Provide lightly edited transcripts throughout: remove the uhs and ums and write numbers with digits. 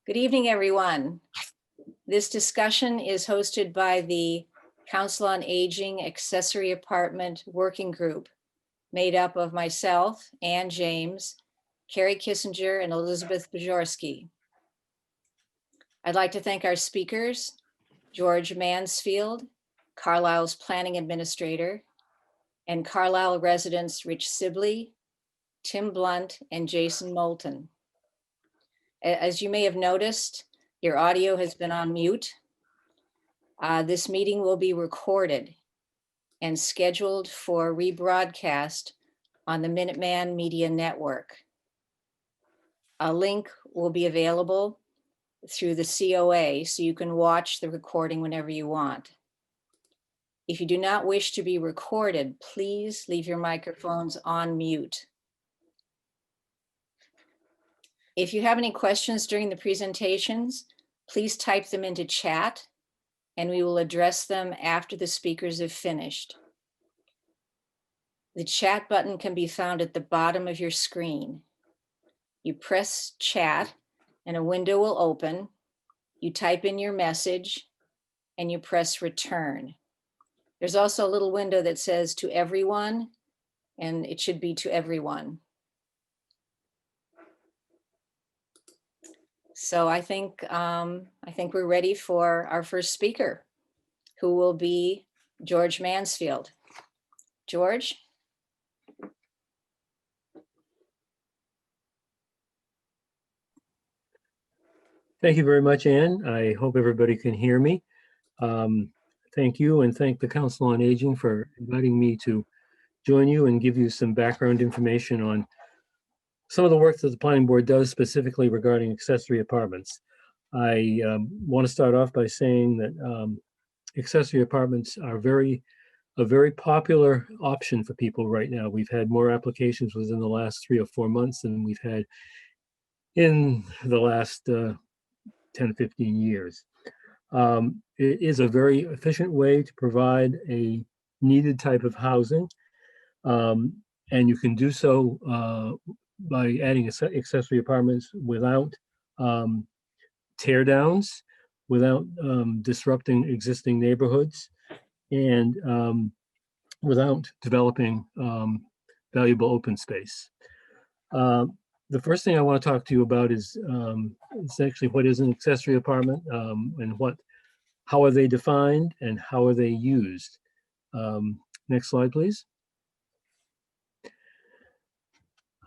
Good evening, everyone. This discussion is hosted by the Council on Aging Accessory Apartment Working Group, made up of myself, Ann James, Carrie Kissinger, and Elizabeth Bajorski. I'd like to thank our speakers, George Mansfield, Carlisle's Planning Administrator, and Carlisle residents Rich Sibley, Tim Blunt, and Jason Molten. As you may have noticed, your audio has been on mute. This meeting will be recorded and scheduled for rebroadcast on the Minuteman Media Network. A link will be available through the COA, so you can watch the recording whenever you want. If you do not wish to be recorded, please leave your microphones on mute. If you have any questions during the presentations, please type them into chat and we will address them after the speakers have finished. The chat button can be found at the bottom of your screen. You press chat and a window will open. You type in your message and you press return. There's also a little window that says to everyone, and it should be to everyone. So I think we're ready for our first speaker, who will be George Mansfield. George? Thank you very much, Ann. I hope everybody can hear me. Thank you, and thank the Council on Aging for inviting me to join you and give you some background information on some of the work that the Planning Board does specifically regarding accessory apartments. I want to start off by saying that accessory apartments are a very popular option for people right now. We've had more applications within the last 3 or 4 months than we've had in the last 10 to 15 years. It is a very efficient way to provide a needed type of housing, and you can do so by adding accessory apartments without tear downs, without disrupting existing neighborhoods, and without developing valuable open space. The first thing I want to talk to you about is actually what is an accessory apartment, and how are they defined and how are they used. Next slide, please.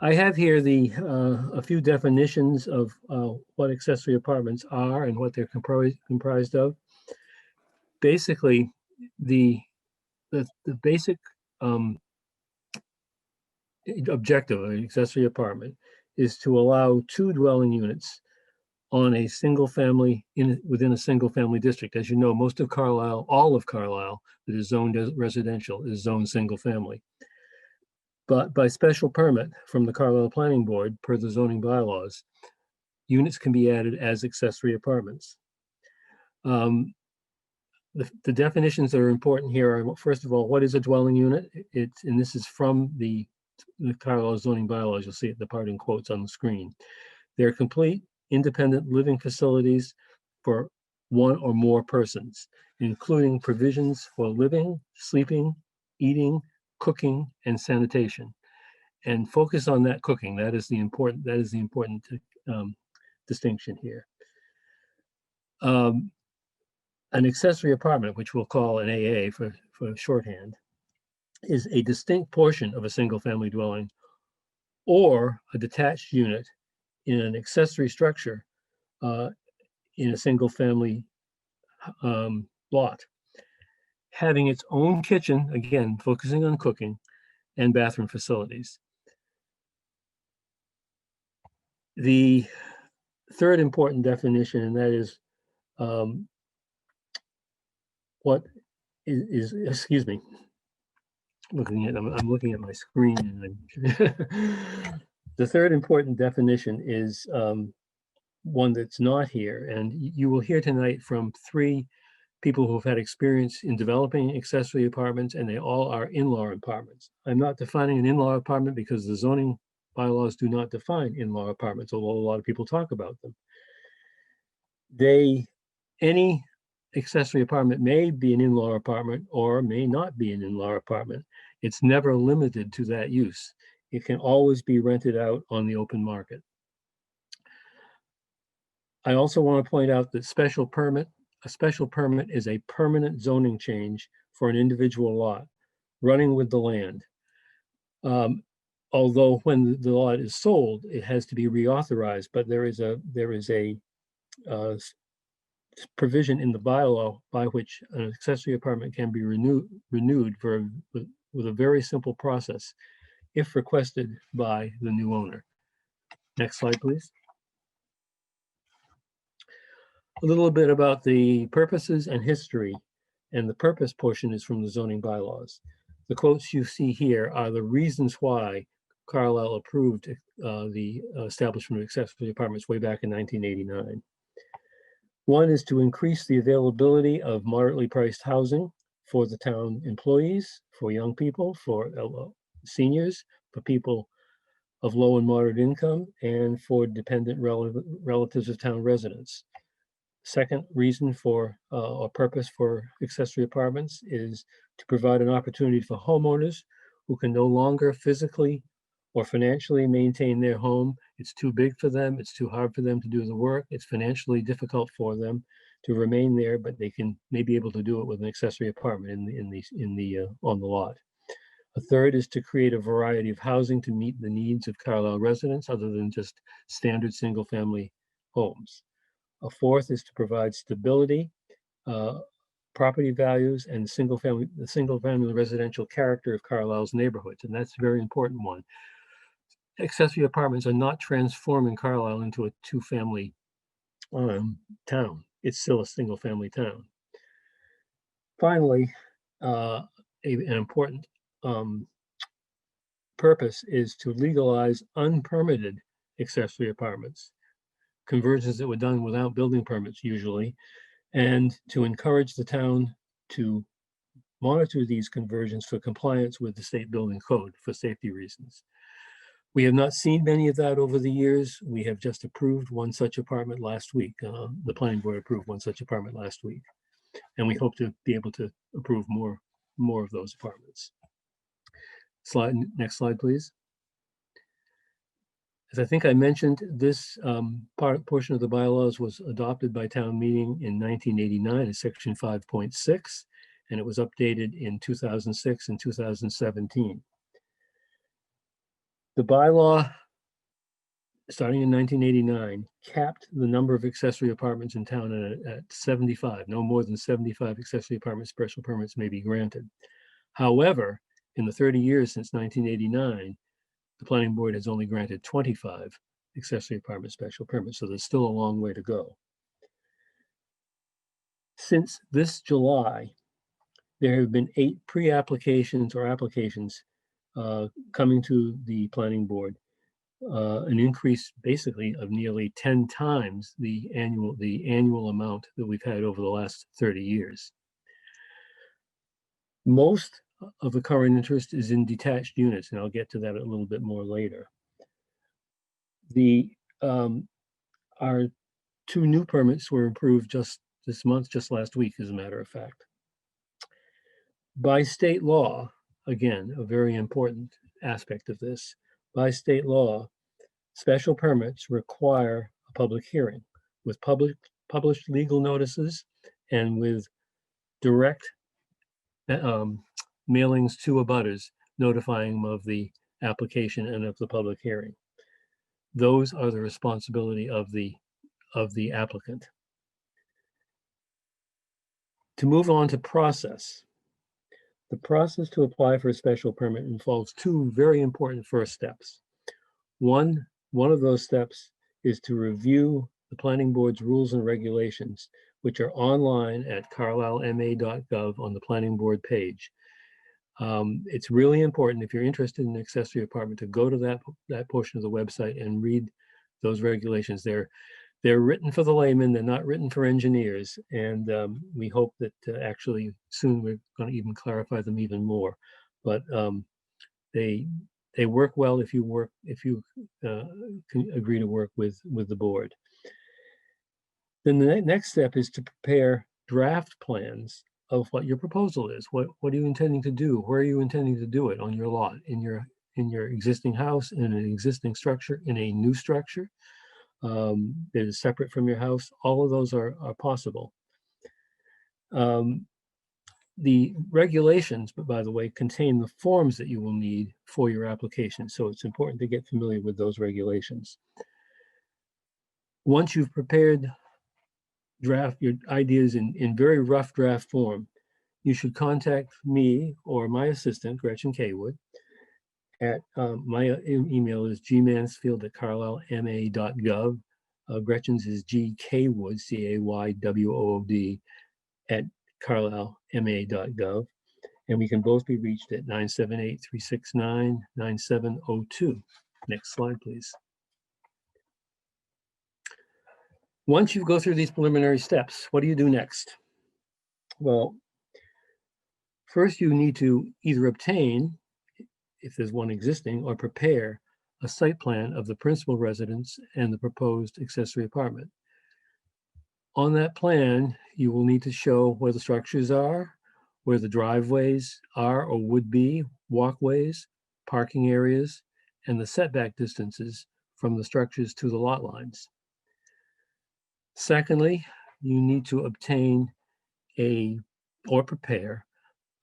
I have here a few definitions of what accessory apartments are and what they're comprised of. Basically, the basic objective of an accessory apartment is to allow 2 dwelling units on a single family within a single family district. As you know, most of Carlisle, all of Carlisle that is zoned as residential is zoned single family. But by special permit from the Carlisle Planning Board per the Zoning Bylaws, units can be added as accessory apartments. The definitions that are important here are, first of all, what is a dwelling unit? And this is from the Carlisle Zoning Bylaws. You'll see it, the part in quotes on the screen. They're complete, independent living facilities for 1 or more persons, including provisions for living, sleeping, eating, cooking, and sanitation. And focus on that cooking. That is the important distinction here. An accessory apartment, which we'll call an AA for shorthand, is a distinct portion of a single family dwelling or a detached unit in an accessory structure in a single family lot, having its own kitchen, again, focusing on cooking, and bathroom facilities. The third important definition, and that is what is excuse me, I'm looking at my screen, and the third important definition is one that's not here, and you will hear tonight from 3 people who've had experience in developing accessory apartments, and they all are in-law apartments. I'm not defining an in-law apartment because the zoning bylaws do not define in-law apartments, although a lot of people talk about them. Any accessory apartment may be an in-law apartment or may not be an in-law apartment. It's never limited to that use. It can always be rented out on the open market. I also want to point out that a special permit is a permanent zoning change for an individual lot running with the land. Although when the lot is sold, it has to be reauthorized, but there is a provision in the bylaw by which an accessory apartment can be renewed with a very simple process if requested by the new owner. Next slide, please. A little bit about the purposes and history, and the purpose portion is from the zoning bylaws. The quotes you see here are the reasons why Carlisle approved the establishment of accessory apartments way back in 1989. One is to increase the availability of moderately priced housing for the town employees, for young people, for seniors, for people of low and moderate income, and for dependent relatives of town residents. Second reason for or purpose for accessory apartments is to provide an opportunity for homeowners who can no longer physically or financially maintain their home. It's too big for them. It's too hard for them to do the work. It's financially difficult for them to remain there, but they may be able to do it with an accessory apartment on the lot. A third is to create a variety of housing to meet the needs of Carlisle residents other than just standard single-family homes. A fourth is to provide stability, property values, and the single-family residential character of Carlisle's neighborhoods, and that's a very important one. Accessory apartments are not transforming Carlisle into a two-family town. It's still a single-family town. Finally, an important purpose is to legalize unpermitted accessory apartments, conversions that were done without building permits usually, and to encourage the town to monitor these conversions for compliance with the state building code for safety reasons. We have not seen many of that over the years. We have just approved one such apartment last week. The planning board approved one such apartment last week, and we hope to be able to approve more of those apartments. Next slide, please. As I think I mentioned, this portion of the bylaws was adopted by town meeting in 1989 as section 5.6, and it was updated in 2006 and 2017. The bylaw, starting in 1989, capped the number of accessory apartments in town at 75. No more than 75 accessory apartment special permits may be granted. However, in the 30 years since 1989, the planning board has only granted 25 accessory apartment special permits, so there's still a long way to go. Since this July, there have been 8 pre-applications or applications coming to the planning board, an increase basically of nearly 10 times the annual amount that we've had over the last 30 years. Most of the current interest is in detached units, and I'll get to that a little bit more later. Our 2 new permits were approved just this month, just last week, as a matter of fact. By state law, again, a very important aspect of this, by state law, special permits require a public hearing with published legal notices and with direct mailings to abutters notifying them of the application and of the public hearing. Those are the responsibility of the applicant. To move on to process. The process to apply for a special permit involves 2 very important first steps. One of those steps is to review the planning board's rules and regulations, which are online at carlislema.gov on the planning board page. It's really important, if you're interested in an accessory apartment, to go to that portion of the website and read those regulations. They're written for the layman, they're not written for engineers, and we hope that actually soon we're going to even clarify them even more. But they work well if you can agree to work with the board. Then the next step is to prepare draft plans of what your proposal is. What are you intending to do? Where are you intending to do it on your lot, in your existing house, in an existing structure, in a new structure that is separate from your house? All of those are possible. The regulations, but by the way, contain the forms that you will need for your application. So it's important to get familiar with those regulations. Once you've prepared your ideas in very rough draft form, you should contact me or my assistant, Gretchen Kaywood, at my email is gmansfield@carlislema.gov. Gretchen's is gkwood, CAYWOOD, at carlislema.gov. And we can both be reached at 978-369-9702. Next slide, please. Once you go through these preliminary steps, what do you do next? Well, first you need to either obtain, if there's one existing, or prepare a site plan of the principal residence and the proposed accessory apartment. On that plan, you will need to show where the structures are, where the driveways are or would be, walkways, parking areas, and the setback distances from the structures to the lot lines. Secondly, you need to obtain or prepare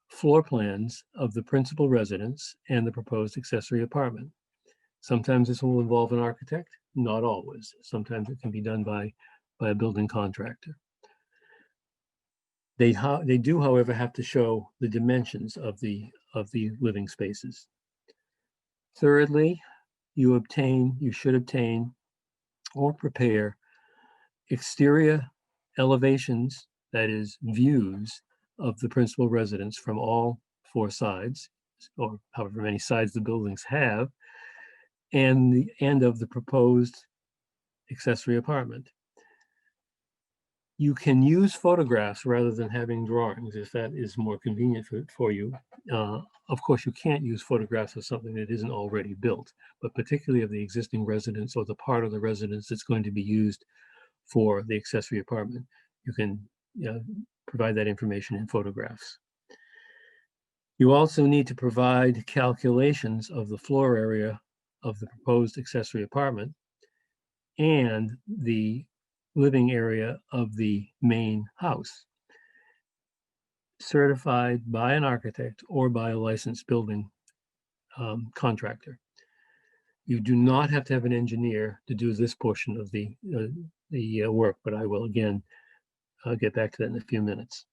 floor plans of the principal residence and the proposed accessory apartment. Sometimes this will involve an architect, not always. Sometimes it can be done by a building contractor. They do, however, have to show the dimensions of the living spaces. Thirdly, you should obtain or prepare exterior elevations, that is, views of the principal residence from all four sides, or however many sides the buildings have, and the end of the proposed accessory apartment. You can use photographs rather than having drawings if that is more convenient for you. Of course, you can't use photographs of something that isn't already built, but particularly of the existing residence or the part of the residence that's going to be used for the accessory apartment. You can provide that information in photographs. You also need to provide calculations of the floor area of the proposed accessory apartment and the living area of the main house, certified by an architect or by a licensed building contractor. You do not have to have an engineer to do this portion of the work, but I will again get back to that in a few minutes.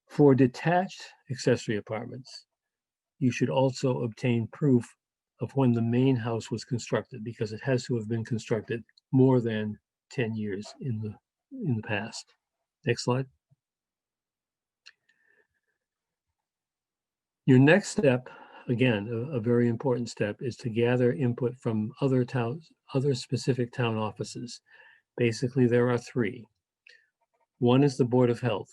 For detached accessory apartments, you should also obtain proof of when the main house was constructed, because it has to have been constructed more than 10 years in the past. Next slide. Your next step, again, a very important step, is to gather input from other specific town offices. Basically, there are three. One is the Board of Health.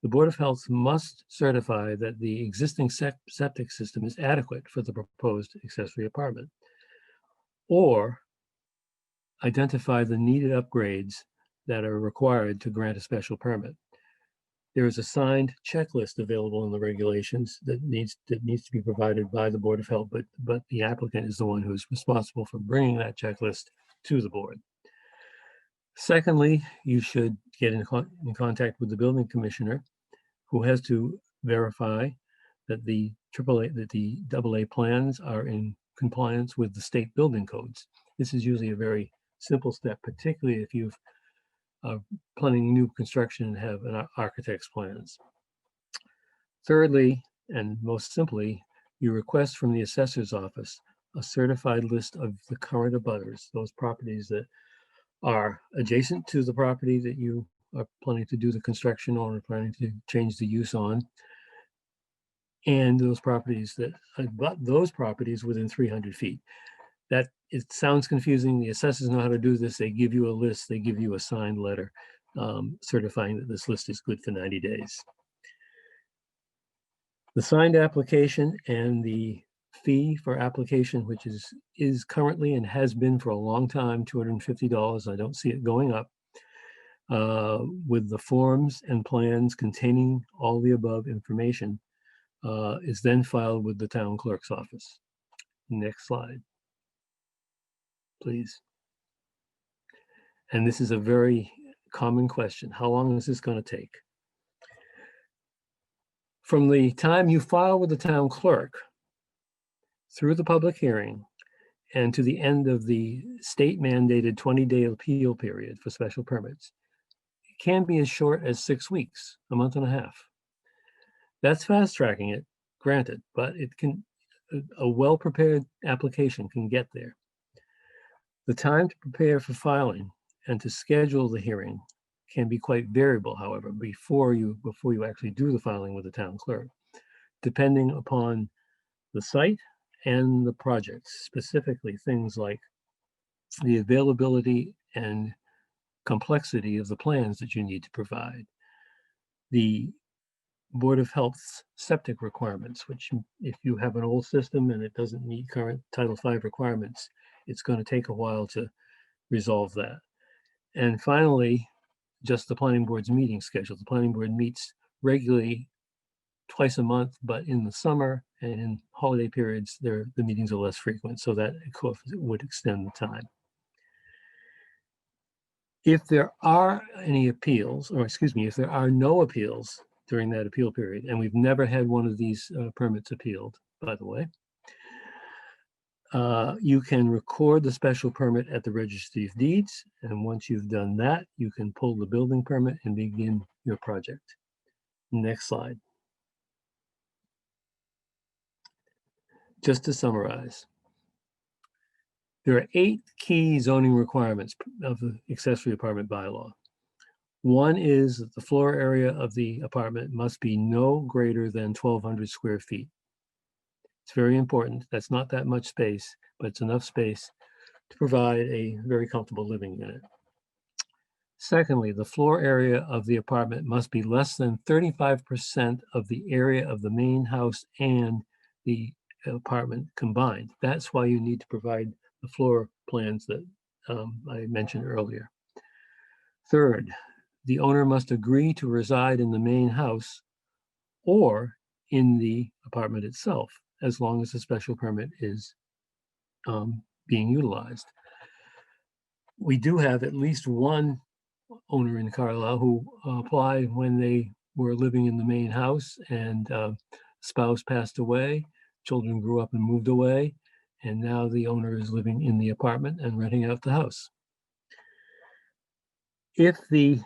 The Board of Health must certify that the existing septic system is adequate for the proposed accessory apartment, or identify the needed upgrades that are required to grant a special permit. There is a signed checklist available in the regulations that needs to be provided by the Board of Health, but the applicant is the one who's responsible for bringing that checklist to the board. Secondly, you should get in contact with the building commissioner, who has to verify that the AA plans are in compliance with the state building codes. This is usually a very simple step, particularly if you've planning new construction and have an architect's plans. Thirdly, and most simply, you request from the assessor's office a certified list of the current abutters, those properties that are adjacent to the property that you are planning to do the construction on or planning to change the use on, and those properties that abut those properties within 300 feet. That it sounds confusing. The assessors know how to do this. They give you a list, they give you a signed letter certifying that this list is good for 90 days. The signed application and the fee for application, which is currently and has been for a long time, $250. I don't see it going up. with the forms and plans containing all the above information is then filed with the town clerk's office. Next slide, please. And this is a very common question. How long is this going to take? From the time you file with the town clerk through the public hearing and to the end of the state mandated 20-day appeal period for special permits, it can be as short as 6 weeks, a month and a half. That's fast tracking it, granted, but it can, a well-prepared application can get there. The time to prepare for filing and to schedule the hearing can be quite variable, however, before you actually do the filing with the town clerk, depending upon the site and the project, specifically things like the availability and complexity of the plans that you need to provide, the Board of Health's septic requirements, which if you have an old system and it doesn't meet current Title V requirements, it's going to take a while to resolve that. And finally, just the planning board's meeting schedule. The planning board meets regularly twice a month, but in the summer and in holiday periods, the meetings are less frequent, so that of course would extend the time. If there are any appeals, or excuse me, if there are no appeals during that appeal period, and we've never had one of these permits appealed, by the way, you can record the special permit at the Registry of Deeds, and once you've done that, you can pull the building permit and begin your project. Next slide. Just to summarize, there are 8 key zoning requirements of the accessory apartment bylaw. One is that the floor area of the apartment must be no greater than 1,200 square feet. It's very important. That's not that much space, but it's enough space to provide a very comfortable living unit. Secondly, the floor area of the apartment must be less than 35% of the area of the main house and the apartment combined. That's why you need to provide the floor plans that I mentioned earlier. Third, the owner must agree to reside in the main house or in the apartment itself, as long as the special permit is being utilized. We do have at least one owner in Carlisle who applied when they were living in the main house and spouse passed away, children grew up and moved away, and now the owner is living in the apartment and renting out the house. If the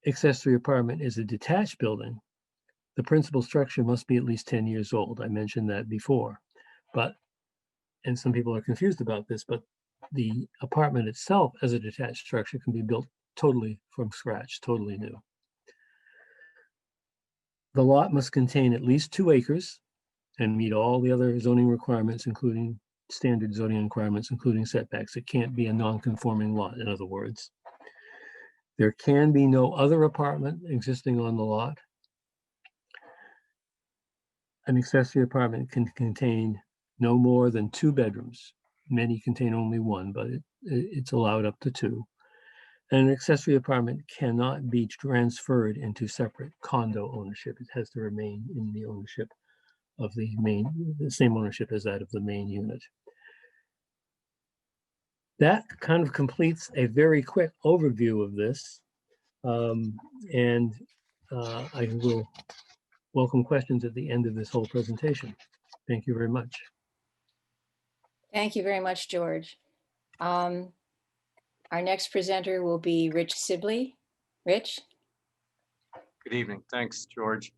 accessory apartment is a detached building, the principal structure must be at least 10 years old. I mentioned that before, and some people are confused about this, but the apartment itself as a detached structure can be built totally from scratch, totally new. The lot must contain at least 2 acres and meet all the other zoning requirements, including standard zoning requirements, including setbacks. It can't be a non-conforming lot, in other words. There can be no other apartment existing on the lot. An accessory apartment can contain no more than 2 bedrooms. Many contain only 1, but it's allowed up to 2. And an accessory apartment cannot be transferred into separate condo ownership. It has to remain in the ownership of the same ownership as that of the main unit. That kind of completes a very quick overview of this. I will welcome questions at the end of this whole presentation. Thank you very much. Thank you very much, George. Our next presenter will be Rich Sibley. Rich? Good evening. Thanks, George.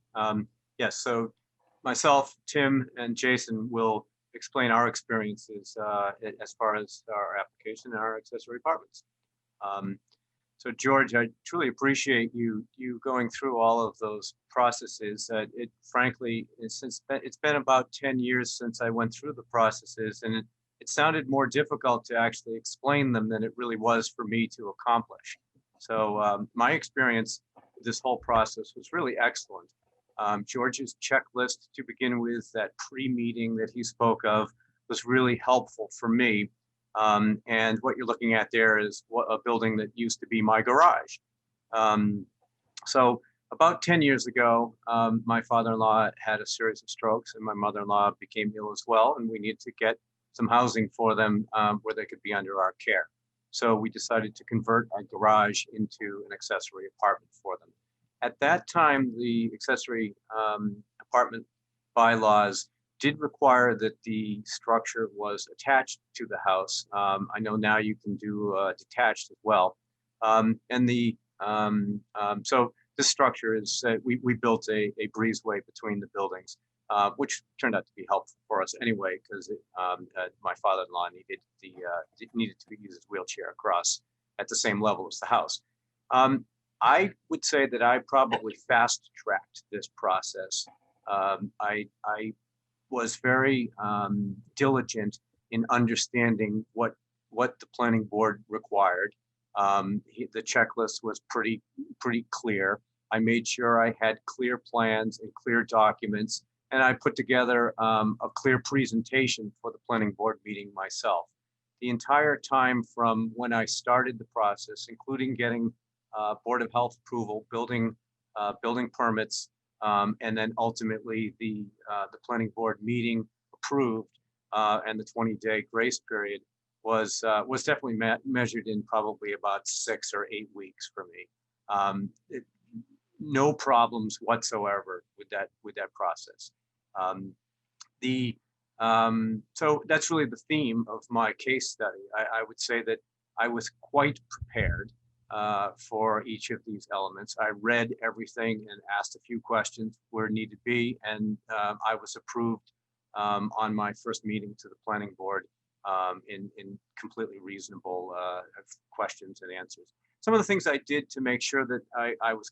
Yes, so myself, Tim, and Jason will explain our experiences as far as our application and our accessory apartments. So George, I truly appreciate you going through all of those processes. Frankly, it's been about 10 years since I went through the processes, and it sounded more difficult to actually explain them than it really was for me to accomplish. So my experience with this whole process was really excellent. George's checklist to begin with, that pre-meeting that he spoke of, was really helpful for me. And what you're looking at there is a building that used to be my garage. So about 10 years ago, my father-in-law had a series of strokes and my mother-in-law became ill as well. And we needed to get some housing for them where they could be under our care. So we decided to convert our garage into an accessory apartment for them. At that time, the accessory apartment bylaws did require that the structure was attached to the house. I know now you can do detached as well. So this structure is, we built a breezeway between the buildings, which turned out to be helpful for us anyway, because my father-in-law needed to use his wheelchair across at the same level as the house. I would say that I probably fast-tracked this process. I was very diligent in understanding what the planning board required. The checklist was pretty clear. I made sure I had clear plans and clear documents, and I put together a clear presentation for the planning board meeting myself. The entire time from when I started the process, including getting Board of Health approval, building permits, and then ultimately the planning board meeting approved, and the 20-day grace period was definitely measured in probably about 6 or 8 weeks for me. No problems whatsoever with that process. So that's really the theme of my case study. I would say that I was quite prepared for each of these elements. I read everything and asked a few questions where needed be, and I was approved on my first meeting to the planning board in completely reasonable questions and answers. Some of the things I did to make sure that I was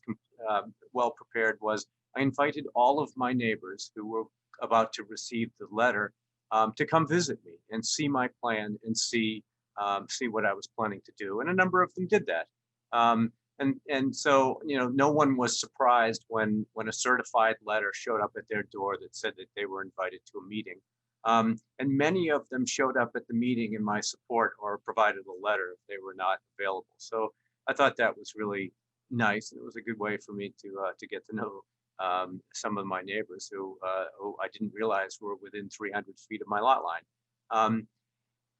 well prepared was I invited all of my neighbors who were about to receive the letter to come visit me and see my plan and see what I was planning to do. And a number of them did that. And so, no one was surprised when a certified letter showed up at their door that said that they were invited to a meeting. And many of them showed up at the meeting in my support or provided a letter if they were not available. So I thought that was really nice. And it was a good way for me to get to know some of my neighbors who I didn't realize were within 300 feet of my lot line.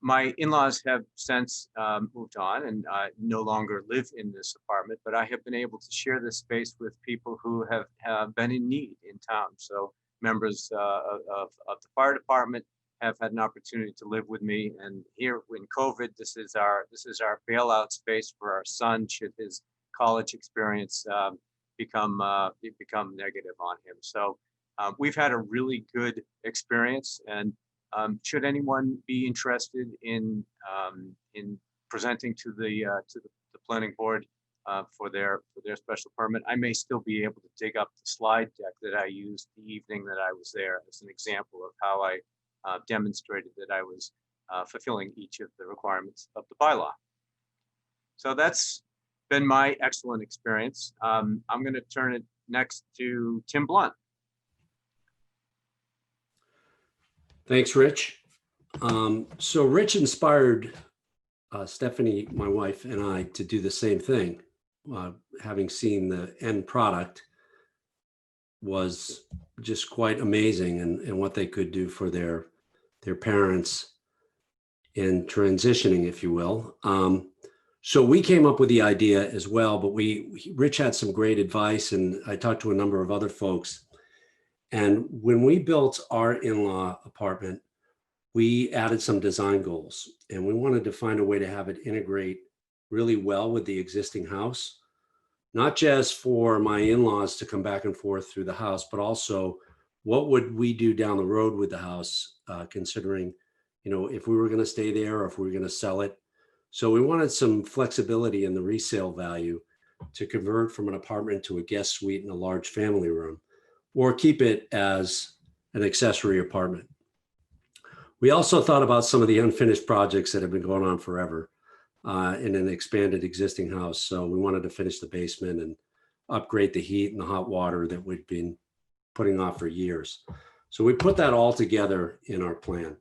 My in-laws have since moved on and no longer live in this apartment, but I have been able to share this space with people who have been in need in town. So members of the fire department have had an opportunity to live with me. And here in COVID, this is our bailout space for our son should his college experience become negative on him. So we've had a really good experience, and should anyone be interested in presenting to the planning board for their special permit, I may still be able to dig up the slide deck that I used the evening that I was there as an example of how I demonstrated that I was fulfilling each of the requirements of the bylaw. So that's been my excellent experience. I'm going to turn it next to Tim Blunt. Thanks, Rich. So Rich inspired Stephanie, my wife, and I to do the same thing. Having seen the end product was just quite amazing, and what they could do for their parents in transitioning, if you will. So we came up with the idea as well, but Rich had some great advice, and I talked to a number of other folks. And when we built our in-law apartment, we added some design goals, and we wanted to find a way to have it integrate really well with the existing house, not just for my in-laws to come back and forth through the house, but also what would we do down the road with the house, considering, if we were going to stay there or if we were going to sell it. So we wanted some flexibility in the resale value to convert from an apartment to a guest suite and a large family room, or keep it as an accessory apartment. We also thought about some of the unfinished projects that have been going on forever in an expanded existing house. So we wanted to finish the basement and upgrade the heat and the hot water that we'd been putting off for years. So we put that all together in our plan.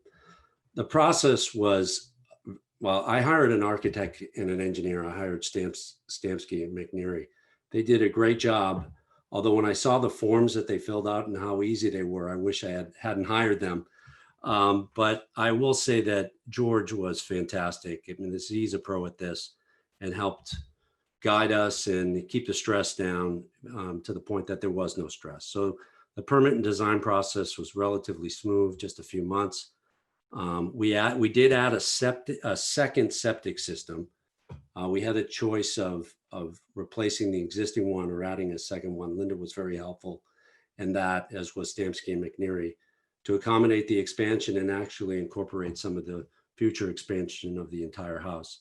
The process was, well, I hired an architect and an engineer. I hired Stamsky and McNeary They did a great job. Although when I saw the forms that they filled out and how easy they were, I wish I hadn't hired them. But I will say that George was fantastic. I mean, he's a pro at this and helped guide us and keep the stress down to the point that there was no stress. So the permit and design process was relatively smooth, just a few months. We did add a second septic system. We had a choice of replacing the existing one or adding a second one. Linda was very helpful in that, as was Stamsky and McNeary, to accommodate the expansion and actually incorporate some of the future expansion of the entire house.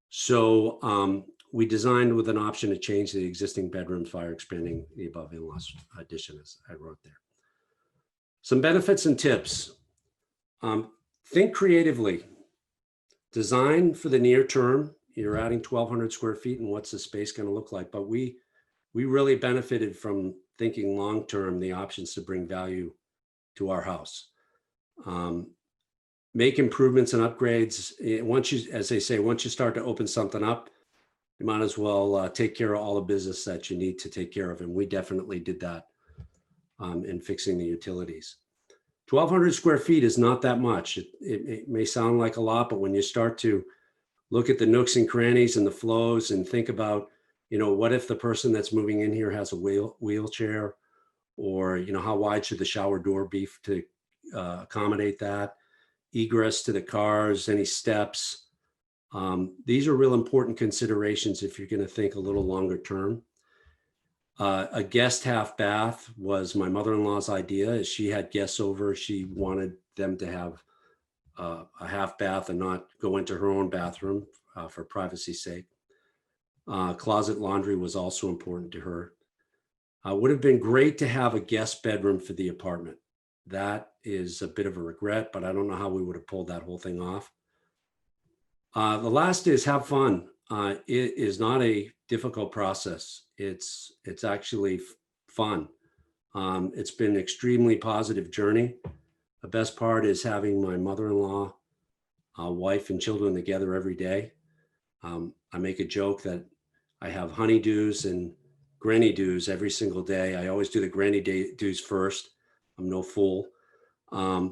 So we designed with an option to change the existing bedrooms via expanding the above in-laws addition, as I wrote there. Some benefits and tips. Think creatively. Design for the near term. You're adding 1,200 square feet, and what's the space going to look like? But we really benefited from thinking long-term, the options to bring value to our house. Make improvements and upgrades. Once you, as they say, once you start to open something up, you might as well take care of all the business that you need to take care of. And we definitely did that in fixing the utilities. 1,200 square feet is not that much. It may sound like a lot, but when you start to look at the nooks and crannies and the flows and think about, what if the person that's moving in here has a wheelchair, or, how wide should the shower door be to accommodate that? Egress to the cars, any steps. These are real important considerations if you're going to think a little longer term. A guest half bath was my mother-in-law's idea. As she had guests over, she wanted them to have a half bath and not go into her own bathroom for privacy's sake. Closet laundry was also important to her. Would have been great to have a guest bedroom for the apartment. That is a bit of a regret, but I don't know how we would have pulled that whole thing off. The last is have fun. It is not a difficult process. It's actually fun. It's been an extremely positive journey. The best part is having my mother-in-law, wife and children together every day. I make a joke that I have honeydews and granny dews every single day. I always do the granny dews first. I'm no fool. Our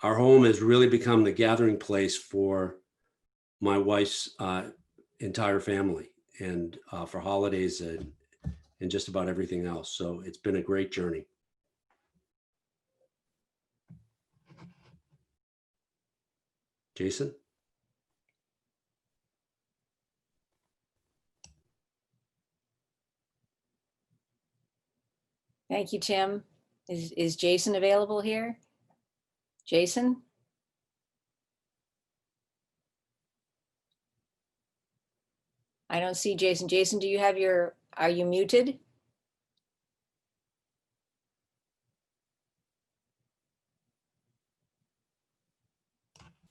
home has really become the gathering place for my wife's entire family, and for holidays and just about everything else. So it's been a great journey. Jason? Thank you, Tim. Is Jason available here? Jason? I don't see Jason. Jason, do you have are you muted?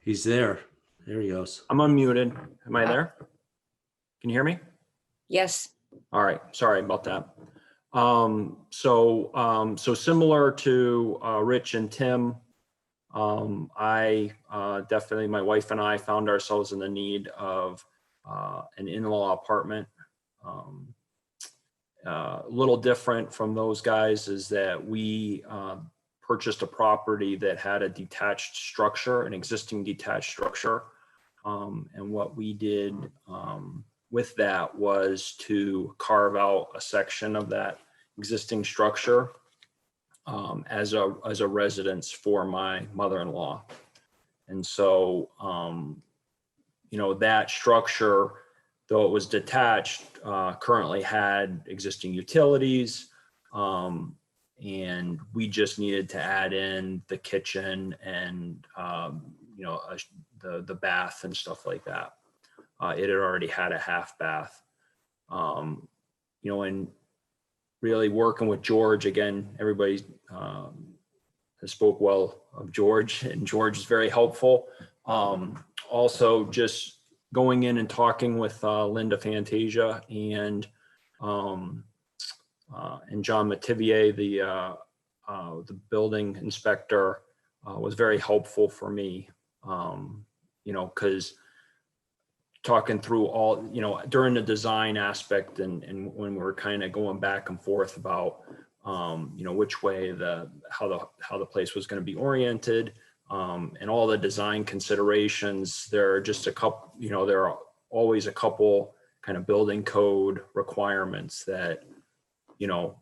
He's there. There he goes. I'm unmuted. Am I there? Can you hear me? Yes. All right. Sorry about that. So similar to Rich and Tim, I definitely, my wife and I found ourselves in the need of an in-law apartment. A little different from those guys is that we purchased a property that had a detached structure, an existing detached structure. And what we did with that was to carve out a section of that existing structure as a residence for my mother-in-law. And so, that structure, though it was detached, currently had existing utilities. And we just needed to add in the kitchen and, the bath and stuff like that. It had already had a half bath. And really working with George, again, everybody has spoke well of George, and George is very helpful. Also just going in and talking with Linda Fantasia and John Mativier, the building inspector, was very helpful for me. Because talking through all, you know, during the design aspect and when we were kind of going back and forth about, you know, which way how the place was going to be oriented, and all the design considerations. There are just a couple, you know, there are always a couple kind of building code requirements that, you know,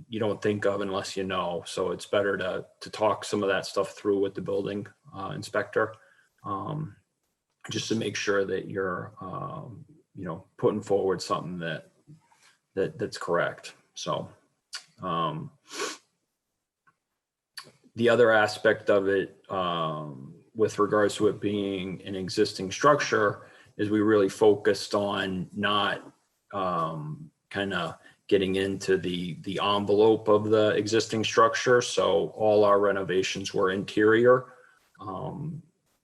you don't think of unless you know. So it's better to talk some of that stuff through with the building inspector, just to make sure that you're, you know, putting forward something that's correct. So the other aspect of it, with regards to it being an existing structure, is we really focused on not kind of getting into the envelope of the existing structure. So all our renovations were interior.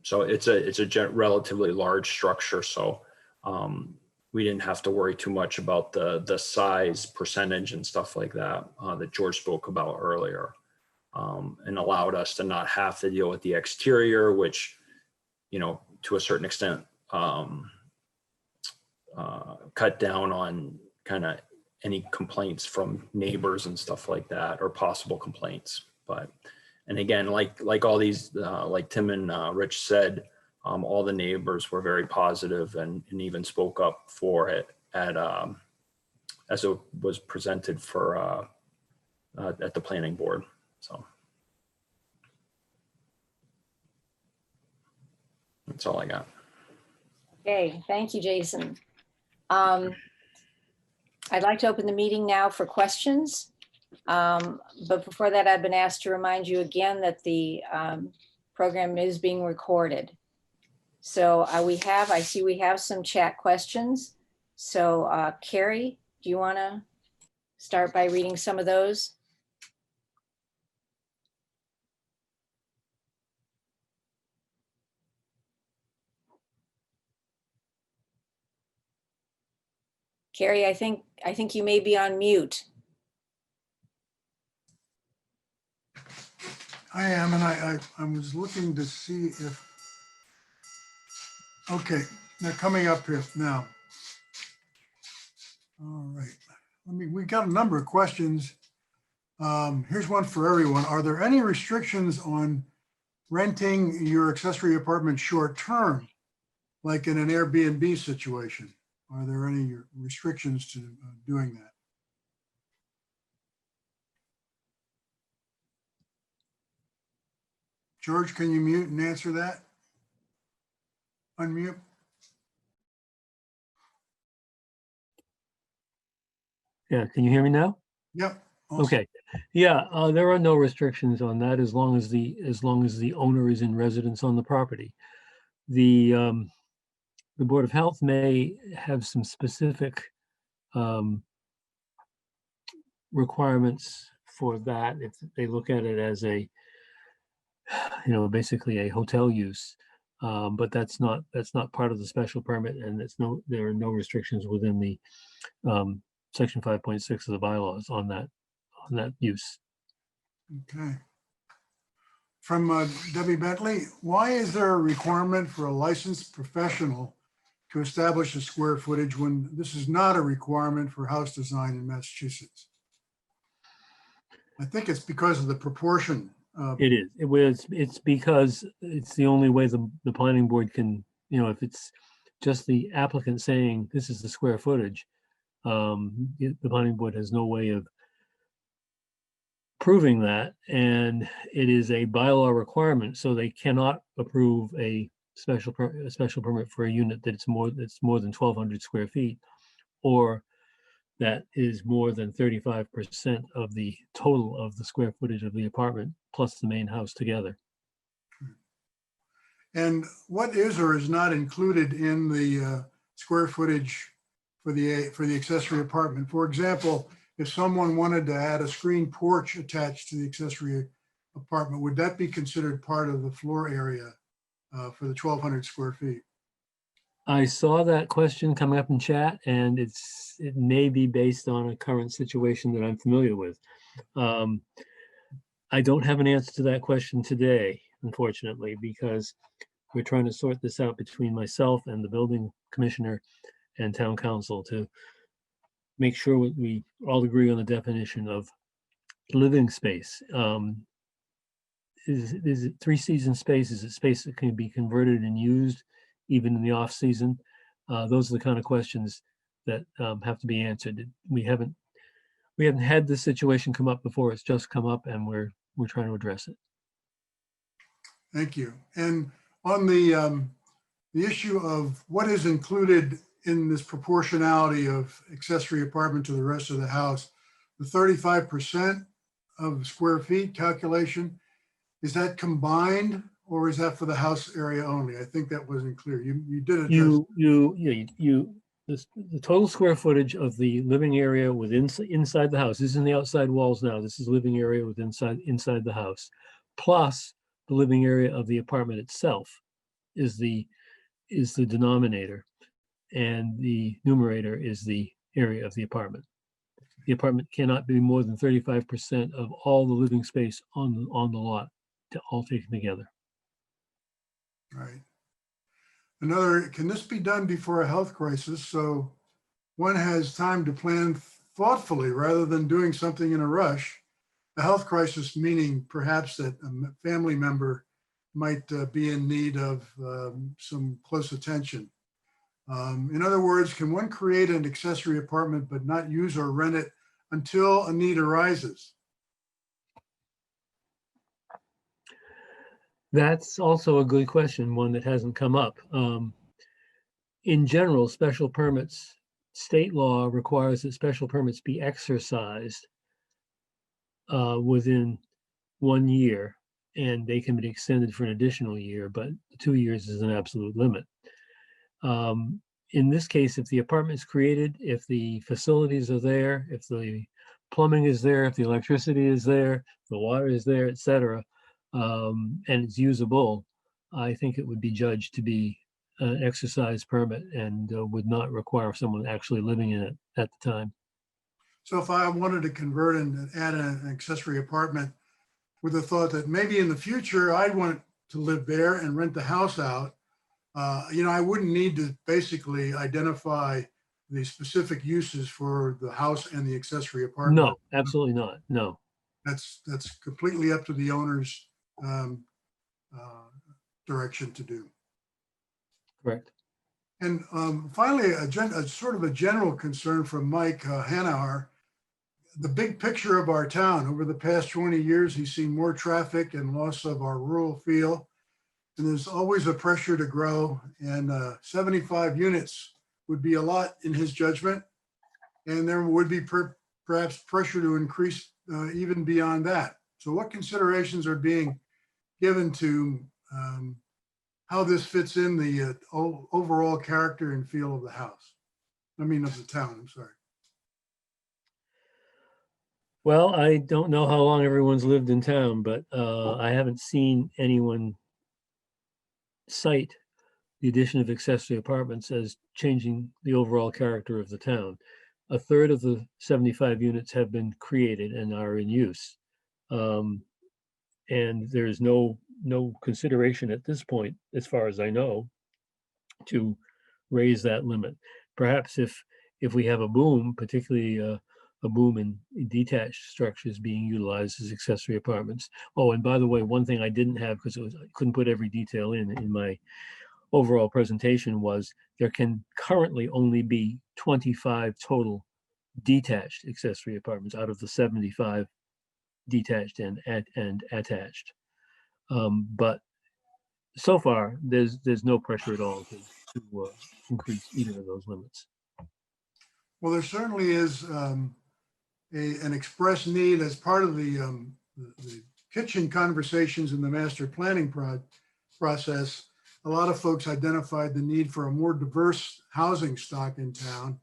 So it's a relatively large structure. So we didn't have to worry too much about the size percentage and stuff like that that George spoke about earlier, and allowed us to not have to deal with the exterior, which, you know, to a certain extent, cut down on kind of any complaints from neighbors and stuff like that, or possible complaints. But, and again, like all these, like Tim and Rich said, all the neighbors were very positive and even spoke up for it as it was presented for at the planning board. So that's all I got. Okay, thank you, Jason. I'd like to open the meeting now for questions. But before that, I've been asked to remind you again that the program is being recorded. So I see we have some chat questions. So Carrie, do you want to start by reading some of those? Carrie, I think you may be on mute. I am, and I was looking to see if, okay, they're coming up here now. All right, we got a number of questions. Here's one for everyone. Are there any restrictions on renting your accessory apartment short-term, like in an Airbnb situation? Are there any restrictions to doing that? George, can you mute and answer that? Unmute. Yeah, can you hear me now? Yep. Awesome. Okay. Yeah, there are no restrictions on that as long as the owner is in residence on the property. The Board of Health may have some specific requirements for that if they look at it as a, you know, basically a hotel use. But that's not part of the special permit, and there are no restrictions within the section 5.6 of the bylaws on that use. Okay. From Debbie Bentley, why is there a requirement for a licensed professional to establish a square footage when this is not a requirement for house design in Massachusetts? I think it's because of the proportion. It is. It's because it's the only way the planning board can, you know, if it's just the applicant saying this is the square footage, the planning board has no way of proving that, and it is a bylaw requirement, so they cannot approve a special permit for a unit that's more than 1,200 square feet, or that is more than 35% of the total of the square footage of the apartment plus the main house together. And what is or is not included in the square footage for the accessory apartment? For example, if someone wanted to add a screen porch attached to the accessory apartment, would that be considered part of the floor area for the 1,200 square feet? I saw that question coming up in chat, and it may be based on a current situation that I'm familiar with. I don't have an answer to that question today, unfortunately, because we're trying to sort this out between myself and the building commissioner and town council to make sure we all agree on the definition of living space. Is it three-season space? Is it space that can be converted and used even in the off-season? Those are the kind of questions that have to be answered. We haven't had this situation come up before. It's just come up, and we're trying to address it. Thank you. And on the issue of what is included in this proportionality of accessory apartment to the rest of the house, the 35% of square feet calculation, is that combined or is that for the house area only? I think that wasn't clear. You did address. The total square footage of the living area inside the house. This is in the outside walls now. This is living area inside the house, plus the living area of the apartment itself is the denominator, and the numerator is the area of the apartment. The apartment cannot be more than 35% of all the living space on the lot, all taken together. Right. Another, can this be done before a health crisis so one has time to plan thoughtfully rather than doing something in a rush? A health crisis meaning perhaps that a family member might be in need of some close attention. In other words, can one create an accessory apartment but not use or rent it until a need arises? That's also a good question, one that hasn't come up. In general, special permits, state law requires that special permits be exercised within 1 year, and they can be extended for an additional year, but 2 years is an absolute limit. In this case, if the apartment is created, if the facilities are there, if the plumbing is there, if the electricity is there, the water is there, et cetera, and it's usable, I think it would be judged to be an exercise permit and would not require someone actually living in it at the time. So if I wanted to convert and add an accessory apartment with the thought that maybe in the future I'd want to live there and rent the house out, I wouldn't need to basically identify the specific uses for the house and the accessory apartment. No, absolutely not. No. That's completely up to the owner's direction to do. Correct. And finally, a sort of a general concern from Mike Hanauer, the big picture of our town. Over the past 20 years, he's seen more traffic and loss of our rural feel. And there's always a pressure to grow, and 75 units would be a lot in his judgment. And there would be perhaps pressure to increase even beyond that. So what considerations are being given to how this fits in the overall character and feel of the house? Of the town, I'm sorry. Well, I don't know how long everyone's lived in town, but I haven't seen anyone cite the addition of accessory apartments as changing the overall character of the town. A third of the 75 units have been created and are in use. And there is no consideration at this point, as far as I know, to raise that limit. Perhaps if we have a boom, particularly a boom in detached structures being utilized as accessory apartments. Oh, and by the way, one thing I didn't have because I couldn't put every detail in my overall presentation was there can currently only be 25 total detached accessory apartments out of the 75 detached and attached. But so far, there's no pressure at all to increase either of those limits. Well, there certainly is an express need as part of the kitchen conversations in the master planning process. A lot of folks identified the need for a more diverse housing stock in town.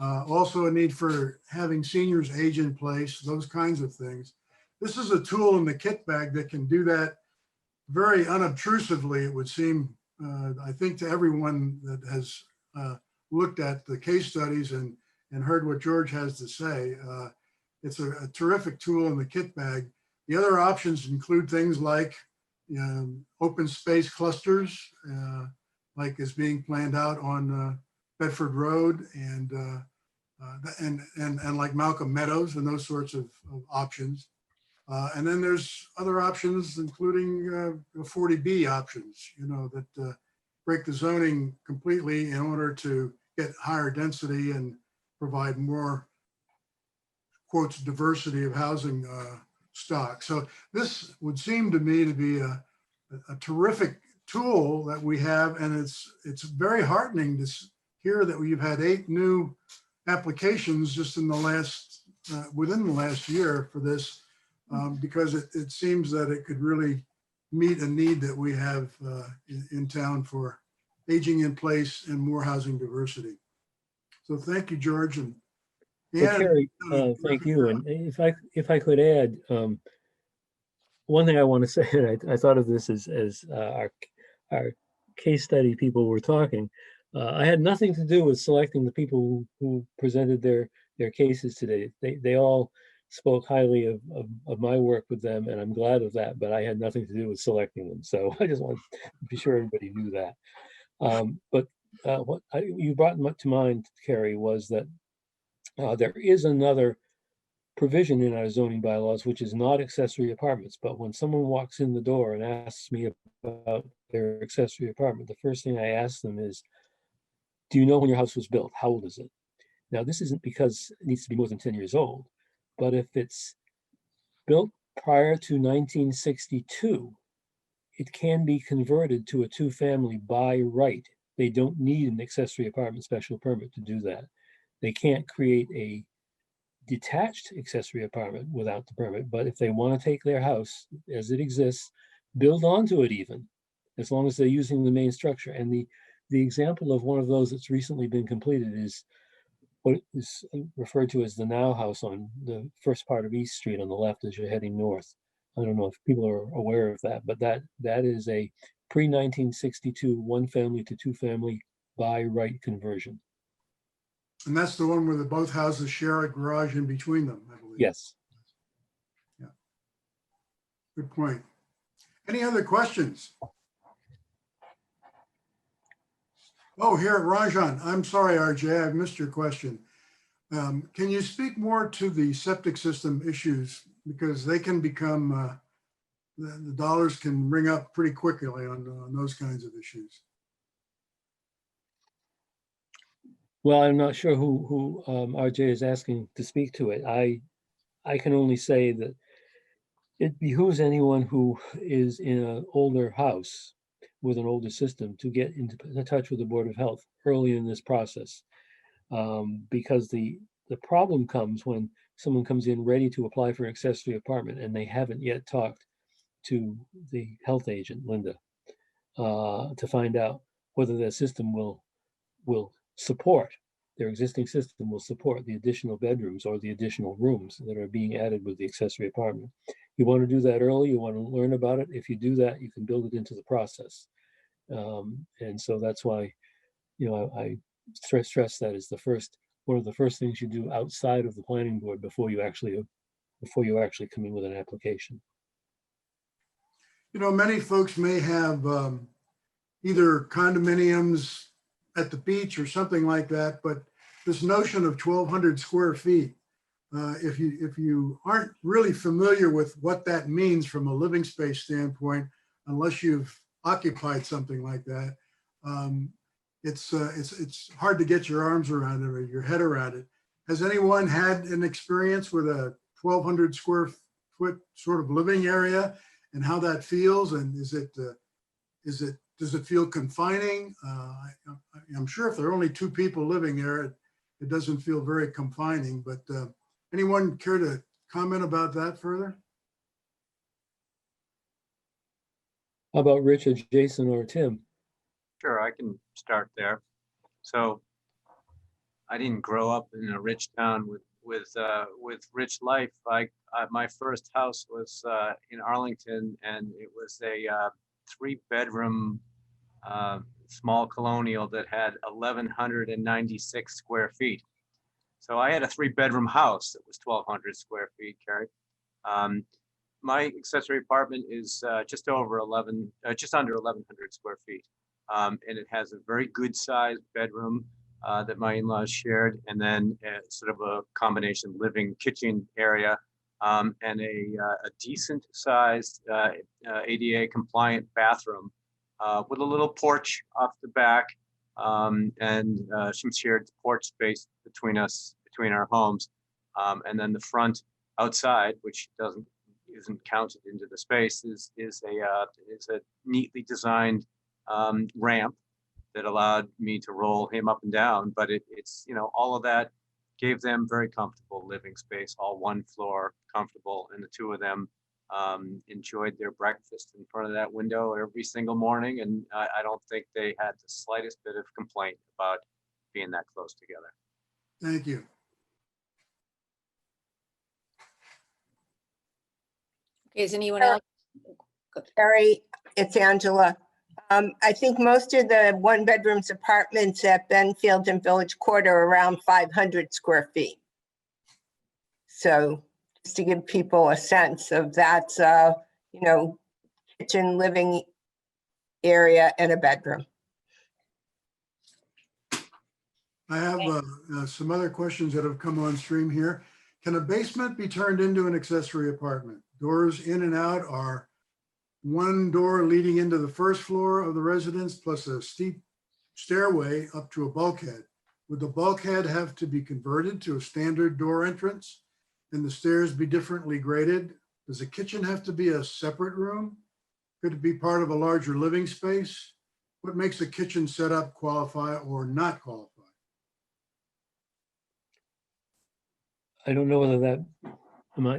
Also a need for having seniors age in place, those kinds of things. This is a tool in the kit bag that can do that very unobtrusively, it would seem, I think, to everyone that has looked at the case studies and heard what George has to say. It's a terrific tool in the kit bag. The other options include things like open space clusters, like is being planned out on Bedford Road and like Malcolm Meadows and those sorts of options. And then there's other options, including 40B options, that break the zoning completely in order to get higher density and provide more, quotes, diversity of housing stock. So this would seem to me to be a terrific tool that we have, and it's very heartening to hear that we've had 8 new applications just in the last within the last year for this, because it seems that it could really meet a need that we have in town for aging in place and more housing diversity. So thank you, George. And Well, Carrie, thank you. And if I could add, one thing I want to say, and I thought of this as our case study people were talking. I had nothing to do with selecting the people who presented their cases today. They all spoke highly of my work with them, and I'm glad of that, but I had nothing to do with selecting them. So I just want to be sure everybody knew that. But what you brought to mind, Carrie, was that there is another provision in our zoning bylaws, which is not accessory apartments. But when someone walks in the door and asks me about their accessory apartment, the first thing I ask them is, do you know when your house was built? How old is it? Now, this isn't because it needs to be more than 10 years old, but if it's built prior to 1962, it can be converted to a 2-family by right. They don't need an accessory apartment special permit to do that. They can't create a detached accessory apartment without the permit, but if they want to take their house as it exists, build onto it even, as long as they're using the main structure. And the example of one of those that's recently been completed is what is referred to as the Now House on the first part of East Street on the left as you're heading north. I don't know if people are aware of that, but that is a pre-1962 1-family to 2-family by right conversion. And that's the one where both houses share a garage in between them, I believe. Yes. Yeah. Good point. Any other questions? Oh, here, Rajan. I'm sorry, RJ, I've missed your question. Can you speak more to the septic system issues? Because they can become, the dollars can ring up pretty quickly on those kinds of issues. Well, I'm not sure who RJ is asking to speak to it. I can only say that it behooves anyone who is in an older house with an older system to get into touch with the Board of Health early in this process. Because the problem comes when someone comes in ready to apply for an accessory apartment and they haven't yet talked to the health agent, Linda, to find out whether their system will support, their existing system will support the additional bedrooms or the additional rooms that are being added with the accessory apartment. You want to do that early, you want to learn about it. If you do that, you can build it into the process. And so that's why, I stress that is one of the first things you do outside of the planning board before you actually come in with an application. Many folks may have either condominiums at the beach or something like that, but this notion of 1,200 square feet, if you aren't really familiar with what that means from a living space standpoint, unless you've occupied something like that, it's hard to get your arms around it or your head around it. Has anyone had an experience with a 1,200 square foot sort of living area and how that feels? And does it feel confining? I'm sure if there are only 2 people living there, it doesn't feel very confining, but anyone care to comment about that further? How about Richard, Jason, or Tim? Sure, I can start there. So I didn't grow up in a rich town with rich life. My first house was in Arlington, and it was a 3-bedroom small colonial that had 1,196 square feet. So I had a 3-bedroom house that was 1,200 square feet, Carrie. my accessory apartment is just under 1,100 square feet. And it has a very good sized bedroom that my in-laws shared, and then sort of a combination living kitchen area, and a decent sized ADA compliant bathroom with a little porch off the back, and some shared porch space between our homes. And then the front outside, which isn't counted into the space, is a neatly designed ramp that allowed me to roll him up and down. But it's all of that gave them very comfortable living space, all one floor comfortable, and the two of them enjoyed their breakfast in front of that window every single morning, and I don't think they had the slightest bit of complaint about being that close together. Thank you. Okay, is anyone else? Carrie, it's Angela. I think most of the one-bedrooms apartments at Benfield and Village Court are around 500 square feet. So just to give people a sense of that's, kitchen, living area, and a bedroom. I have some other questions that have come on stream here. Can a basement be turned into an accessory apartment? Doors in and out are one door leading into the first floor of the residence plus a steep stairway up to a bulkhead. Would the bulkhead have to be converted to a standard door entrance and the stairs be differently graded? Does the kitchen have to be a separate room? Could it be part of a larger living space? What makes a kitchen setup qualify or not qualify? I don't know whether that, you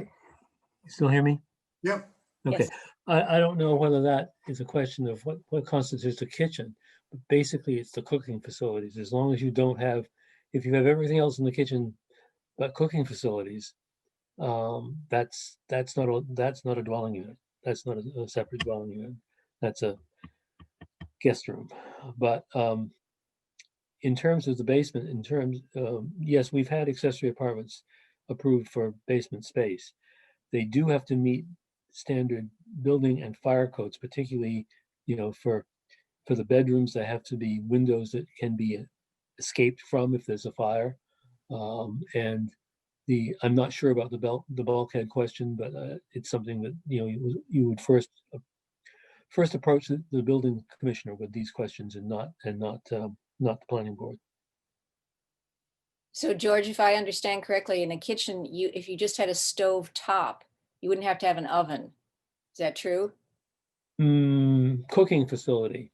still hear me? Yep. Okay. Yes. I don't know whether that is a question of what constitutes a kitchen, but basically it's the cooking facilities. As long as you don't have, if you have everything else in the kitchen but cooking facilities, that's not a dwelling unit. That's not a separate dwelling unit. That's a guest room. But in terms of the basement, yes, we've had accessory apartments approved for basement space. They do have to meet standard building and fire codes, particularly, for the bedrooms. There have to be windows that can be escaped from if there's a fire. And I'm not sure about the bulkhead question, but it's something that you would first approach the building commissioner with these questions, and not the planning board. So George, if I understand correctly, in a kitchen, if you just had a stove top, you wouldn't have to have an oven. Is that true? Cooking facility.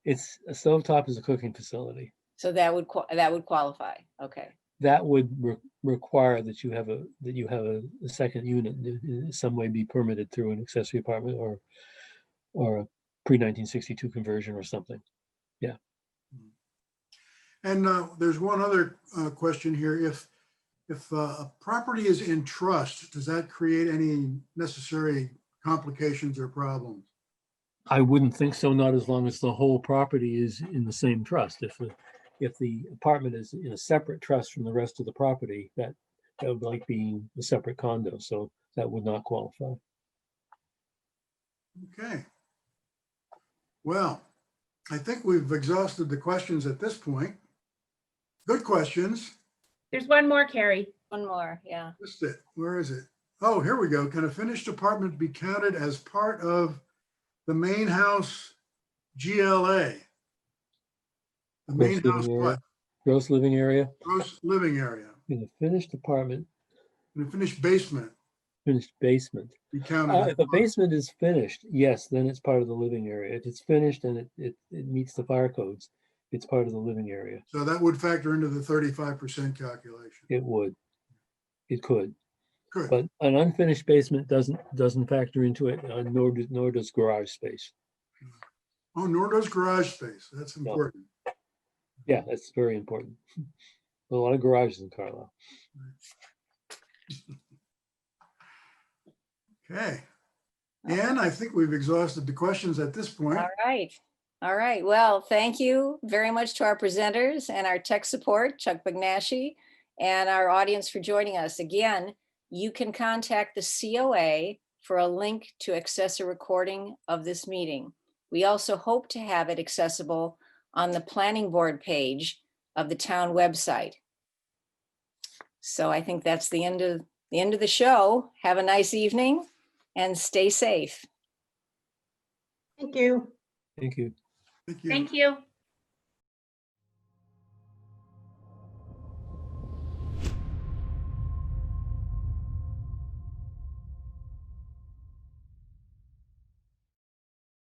It's a stovetop is a cooking facility. So that would qualify. Okay. That would require that you have a second unit in some way be permitted through an accessory apartment or a pre-1962 conversion or something. Yeah. And there's one other question here. If a property is in trust, does that create any necessary complications or problems? I wouldn't think so, not as long as the whole property is in the same trust. If the apartment is in a separate trust from the rest of the property, that would be like being a separate condo, so that would not qualify. Okay. Well, I think we've exhausted the questions at this point. Good questions. There's one more, Carrie. One more, yeah. Missed it. Where is it? Oh, here we go. Can a finished apartment be counted as part of the main house GLA? The main house what? Gross living area. Gross living area. In a finished apartment, And a finished basement finished basement. be counted. If a basement is finished, yes, then it's part of the living area. If it's finished and it meets the fire codes, it's part of the living area. So that would factor into the 35% calculation. It would. It could. Good. But an unfinished basement doesn't factor into it, nor does garage space. Oh, nor does garage space. That's important. Yeah, that's very important. A lot of garages in Carlisle. Okay. Ann, I think we've exhausted the questions at this point. All right. All right. Well, thank you very much to our presenters and our tech support, Chuck Bagnashi, and our audience for joining us. Again, you can contact the COA for a link to access a recording of this meeting. We also hope to have it accessible on the planning board page of the town website. So I think that's the end of the show. Have a nice evening and stay safe. Thank you. Thank you. Thank you. Thank you.